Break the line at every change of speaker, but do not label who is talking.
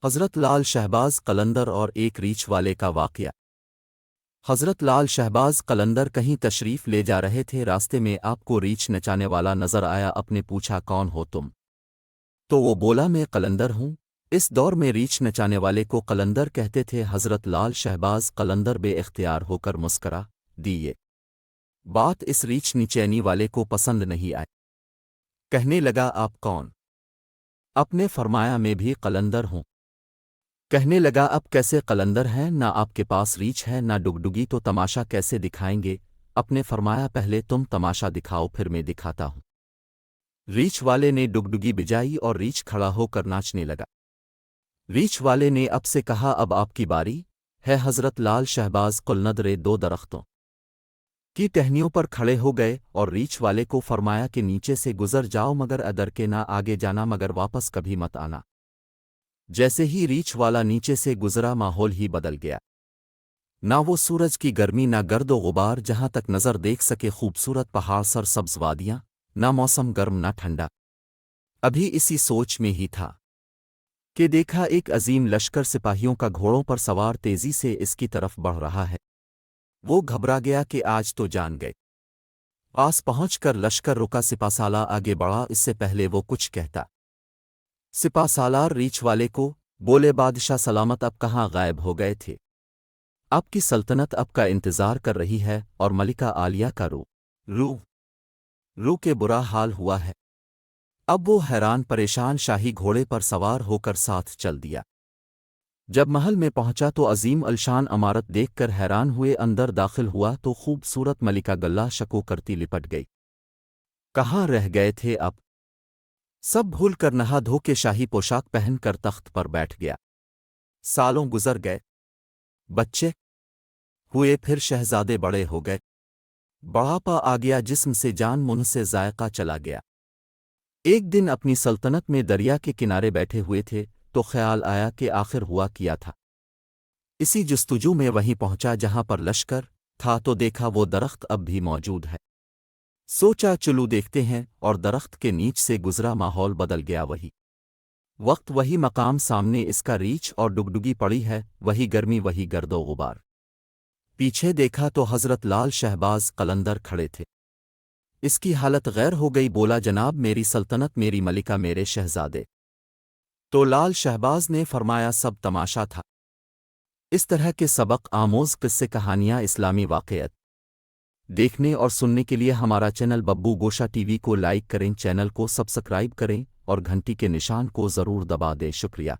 حضرت لال شہباز قلندر اور ایک ریچھ والے کا واقعہ۔ حضرت لال شہباز قلندر کہیں تشریف لے جا رہے تھے، راستے میں آپ کو ریچھ نچانے والا نظر آیا، اپنے پوچھا کون ہو تم؟ تو وہ بولا میں قلندر ہوں۔ اس دور میں ریچھ نچانے والے کو قلندر کہتے تھے۔ حضرت لال شہباز قلندر بے اختیار ہو کر مسکرا دی۔ یہ بات اس ریچھ نچینی والے کو پسند نہیں آئی، کہنے لگا آپ کون؟ اپنے فرمایا میں بھی قلندر ہوں۔ کہنے لگا اب کیسے قلندر ہیں، نہ آپ کے پاس ریچھ ہے نہ ڈگڈگی، تو تماشا کیسے دکھائیں گے؟ اپنے فرمایا پہلے تم تماشا دکھاؤ پھر میں دکھاتا ہوں۔ ریچھ والے نے ڈگڈگی بجائی اور ریچھ کھڑا ہو کر ناچنے لگا۔ ریچھ والے نے اب سے کہا اب آپ کی باری ہے۔ حضرت لال شہباز قلندر دو درختوں کی ٹہنیوں پر کھڑے ہو گئے اور ریچھ والے کو فرمایا کہ نیچے سے گزر جاؤ، مگر ادر کے نہ آگے جانا، مگر واپس کبھی مت آنا۔ جیسے ہی ریچھ والا نیچے سے گزرا ماحول ہی بدل گیا، نہ وہ سورج کی گرمی نہ گرد و غبار، جہاں تک نظر دیکھ سکے خوبصورت پہاڑ، سرسبز وادیاں، نہ موسم گرم نہ ٹھنڈا۔ ابھی اسی سوچ میں ہی تھا کہ دیکھا ایک عظیم لشکر سپاہیوں کا گھوڑوں پر سوار تیزی سے اس کی طرف بڑھ رہا ہے۔ وہ گھبرا گیا کہ آج تو جان گئے۔ پاس پہنچ کر لشکر رکا، سپہ سالار آگے بڑھا، اس سے پہلے وہ کچھ کہتا سپہ سالار ریچھ والے کو بولے بادشاہ سلامت، اب کہاں غائب ہو گئے تھے؟ آپ کی سلطنت اب کا انتظار کر رہی ہے، اور ملکہ عالیہ کا رو کے برا حال ہوا ہے۔ اب وہ حیران پریشان شاہی گھوڑے پر سوار ہو کر ساتھ چل دیا۔ جب محل میں پہنچا تو عظیم الشان عمارت دیکھ کر حیران ہوئے، اندر داخل ہوا تو خوبصورت ملکہ گلہ شکو کرتی لپٹ گئی۔ کہاں رہ گئے تھے اب؟ سب بھول کر نہا دھو کے شاہی پوشاک پہن کر تخت پر بیٹھ گیا۔ سالوں گزر گئے، بچے ہوئے، پھر شہزادے بڑے ہو گئے، بڑھاپا آ گیا، جسم سے جان منہ سے ذائقہ چلا گیا۔ ایک دن اپنی سلطنت میں دریا کے کنارے بیٹھے ہوئے تھے تو خیال آیا کہ آخر ہوا کیا تھا۔ اسی جستجو میں وہیں پہنچا جہاں پر لشکر تھا، تو دیکھا وہ درخت اب بھی موجود ہے۔ سوچا چلو دیکھتے ہیں، اور درخت کے نیچ سے گزرا، ماحول بدل گیا، وہی وقت وہی مقام، سامنے اس کا ریچھ اور ڈگڈگی پڑی ہے، وہی گرمی وہی گرد و غبار۔ پیچھے دیکھا تو حضرت لال شہباز قلندر کھڑے تھے۔ اس کی حالت غیر ہو گئی، بولا جناب میری سلطنت، میری ملکہ، میرے شہزادے۔ تو لال شہباز نے فرمایا سب تماشا تھا۔ اس طرح کے سبق آموز قصے کہانیاں اسلامی واقعات دیکھنے اور سننے کے لیے ہمارا چینل ببو گوشا ٹی وی کو لائک کریں، چینل کو سبسکرائب کریں اور گھنٹی کے نشان کو ضرور دبا دیں۔ شکریہ۔